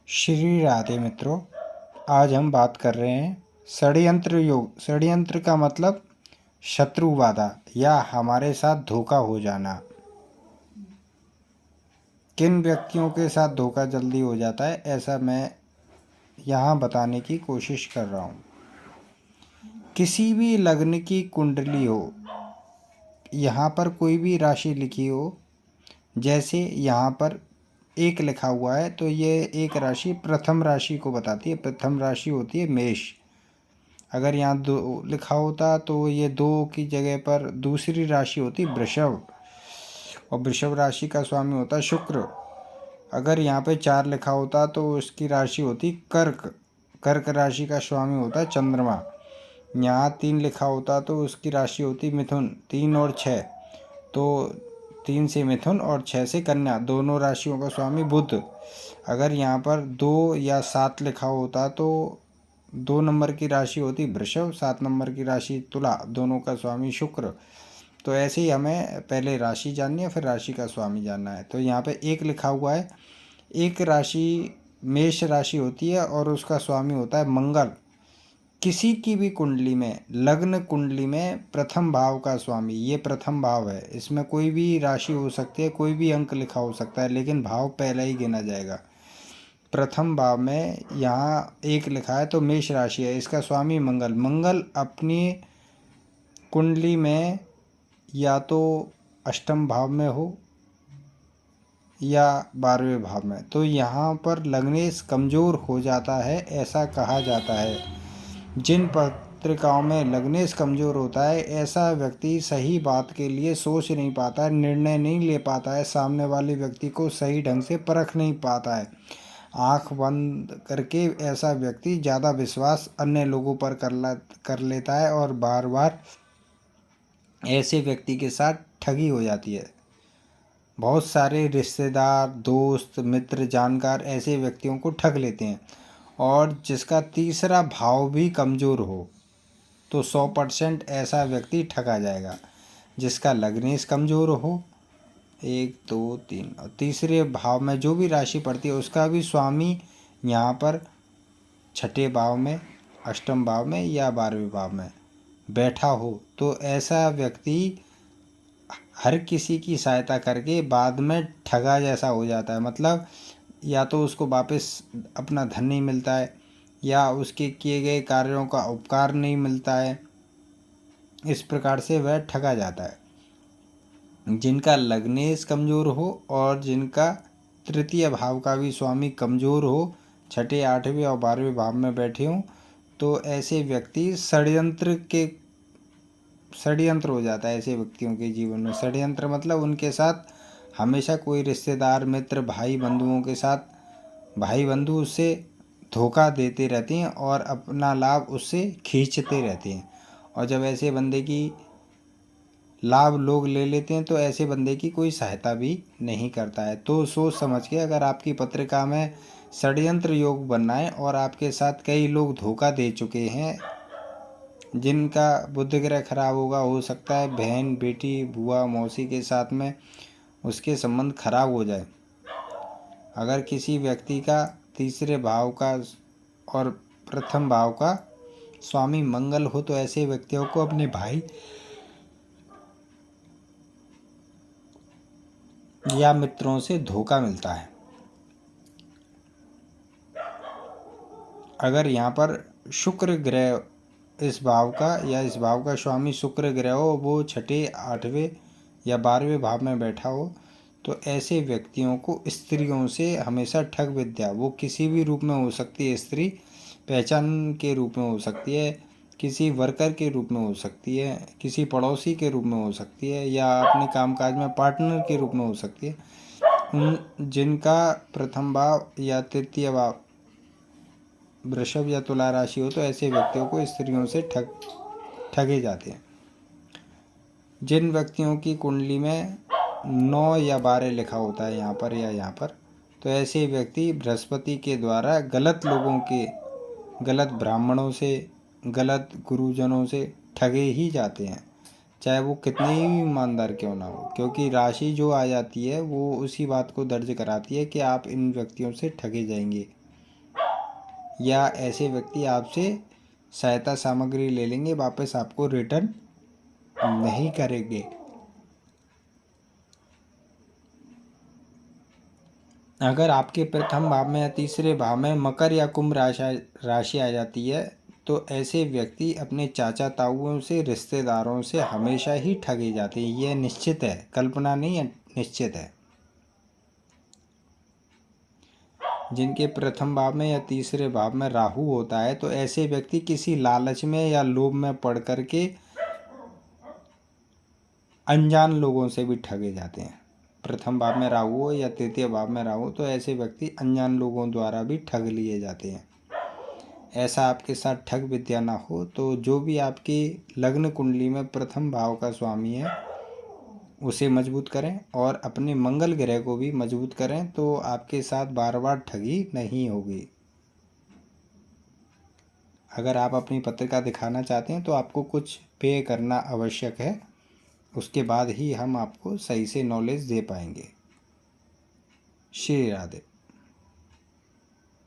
श्री राधे मित्रों, आज हम बात कर रहे हैं षड्यंत्र योग। षड्यंत्र का मतलब शत्रुवादा या हमारे साथ धोखा हो जाना। किन व्यक्तियों के साथ धोखा जल्दी हो जाता है, ऐसा मैं यहाँ बताने की कोशिश कर रहा हूँ। किसी भी लग्न की कुंडली हो, यहाँ पर कोई भी राशि लिखी हो, जैसे यहाँ पर एक लिखा हुआ है तो ये एक राशि प्रथम राशि को बताती है। प्रथम राशि होती है मेष। अगर यहाँ दो लिखा होता तो ये दो की जगह पर दूसरी राशि होती वृषभ, और वृषभ राशि का स्वामी होता है शुक्र। अगर यहाँ पे 4 लिखा होता तो उसकी राशि होती कर्क। कर्क राशि का स्वामी होता है चंद्रमा। यहाँ 3 लिखा होता तो उसकी राशि होती मिथुन। 3 और 6, तो 3 से मिथुन और 6 से कन्या, दोनों राशियों का स्वामी बुध। अगर यहाँ पर 2 या 7 लिखा होता तो 2 नंबर की राशि होती वृषभ, 7 नंबर की राशि तुला, दोनों का स्वामी शुक्र। तो ऐसे ही हमें पहले राशि जाननी है, फिर राशि का स्वामी जानना है। तो यहाँ पे एक लिखा हुआ है, एक राशि मेष राशि होती है और उसका स्वामी होता है मंगल। किसी की भी कुंडली में, लग्न कुंडली में प्रथम भाव का स्वामी, ये प्रथम भाव है, इसमें कोई भी राशि हो सकती है, कोई भी अंक लिखा हो सकता है, लेकिन भाव पहले ही गिना जाएगा। प्रथम भाव में यहाँ एक लिखा है तो मेष राशि है, इसका स्वामी मंगल। मंगल अपनी कुंडली में या तो अष्टम भाव में हो या 12वें भाव में, तो यहाँ पर लग्नेश कमज़ोर हो जाता है, ऐसा कहा जाता है। जिन पत्रिकाओं में लग्नेश कमज़ोर होता है, ऐसा व्यक्ति सही बात के लिए सोच नहीं पाता है, निर्णय नहीं ले पाता है, सामने वाले व्यक्ति को सही ढंग से परख नहीं पाता है। आँख बंद करके ऐसा व्यक्ति ज़्यादा विश्वास अन्य लोगों पर कर लेता है और बार बार ऐसे व्यक्ति के साथ ठगी हो जाती है। बहुत सारे रिश्तेदार, दोस्त, मित्र, जानकार ऐसे व्यक्तियों को ठग लेते हैं। और जिसका तीसरा भाव भी कमज़ोर हो तो 100% ऐसा व्यक्ति ठगा जाएगा। जिसका लग्नेश कमज़ोर हो, 1 2 3, और तीसरे भाव में जो भी राशि पड़ती है उसका भी स्वामी यहाँ पर छठे भाव में, अष्टम भाव में या 12वें भाव में बैठा हो, तो ऐसा व्यक्ति हर किसी की सहायता करके बाद में ठगा जैसा हो जाता है। मतलब या तो उसको वापस अपना धन नहीं मिलता है, या उसके किए गए कार्यों का उपकार नहीं मिलता है। इस प्रकार से वह ठगा जाता है। जिनका लग्नेश कमज़ोर हो और जिनका तृतीय भाव का भी स्वामी कमज़ोर हो, छठे, 8वें और 12वें भाव में बैठे हों, तो ऐसे व्यक्ति षड्यंत्र हो जाता है। ऐसे व्यक्तियों के जीवन में षड्यंत्र मतलब उनके साथ हमेशा कोई रिश्तेदार, मित्र, भाई बंधुओं के साथ भाई बंधु उससे धोखा देते रहते हैं और अपना लाभ उससे खींचते रहते हैं। और जब ऐसे बंदे की लाभ लोग ले लेते हैं तो ऐसे बंदे की कोई सहायता भी नहीं करता है। तो सोच समझ के, अगर आपकी पत्रिका में षड्यंत्र योग बनना है और आपके साथ कई लोग धोखा दे चुके हैं, जिनका बुध ग्रह खराब होगा, हो सकता है बहन, बेटी, बुआ, मौसी के साथ में उसके संबंध खराब हो जाए। अगर किसी व्यक्ति का तीसरे भाव का और प्रथम भाव का स्वामी मंगल हो तो ऐसे व्यक्तियों को अपने भाई या मित्रों से धोखा मिलता है। अगर यहाँ पर शुक्र ग्रह इस भाव का या इस भाव का स्वामी शुक्र ग्रह हो, वो छठे, 8वें या 12वें भाव में बैठा हो, तो ऐसे व्यक्तियों को स्त्रियों से हमेशा ठग विद्या, वो किसी भी रूप में हो सकती है। स्त्री पहचान के रूप में हो सकती है, किसी वर्कर के रूप में हो सकती है, किसी पड़ोसी के रूप में हो सकती है, या अपने कामकाज में पार्टनर के रूप में हो सकती है। उन जिनका प्रथम भाव या तृतीय भाव वृषभ या तुला राशि हो, तो ऐसे व्यक्तियों को स्त्रियों से ठगे जाते हैं। जिन व्यक्तियों की कुंडली में 9 या 12 लिखा होता है यहाँ पर या यहाँ पर, तो ऐसे व्यक्ति बृहस्पति के द्वारा गलत लोगों के, गलत ब्राह्मणों से, गलत गुरुजनों से ठगे ही जाते हैं, चाहे वो कितने ही ईमानदार क्यों ना हो। क्योंकि राशि जो आ जाती है वो उसी बात को दर्ज कराती है कि आप इन व्यक्तियों से ठगे जाएंगे। या ऐसे व्यक्ति आपसे सहायता सामग्री ले लेंगे, वापस आपको रिटर्न नहीं करेंगे। अगर आपके प्रथम भाव में या तीसरे भाव में मकर या कुंभ राशि आ जाती है तो ऐसे व्यक्ति अपने चाचा ताऊओं से, रिश्तेदारों से हमेशा ही ठगे जाते हैं। यह निश्चित है, कल्पना नहीं है, निश्चित है। जिनके प्रथम भाव में या तीसरे भाव में राहु होता है तो ऐसे व्यक्ति किसी लालच में या लोभ में पड़ करके अनजान लोगों से भी ठगे जाते हैं। प्रथम भाव में राहु हो या तृतीय भाव में राहु तो ऐसे व्यक्ति अनजान लोगों द्वारा भी ठग लिए जाते हैं। ऐसा आपके साथ ठग विद्या ना हो तो जो भी आपकी लग्न कुंडली में प्रथम भाव का स्वामी है उसे मजबूत करें और अपने मंगल ग्रह को भी मजबूत करें तो आपके साथ बार बार ठगी नहीं होगी। अगर आप अपनी पत्रिका दिखाना चाहते हैं तो आपको कुछ पे करना आवश्यक है, उसके बाद ही हम आपको सही से नॉलेज दे पाएंगे। श्री राधे।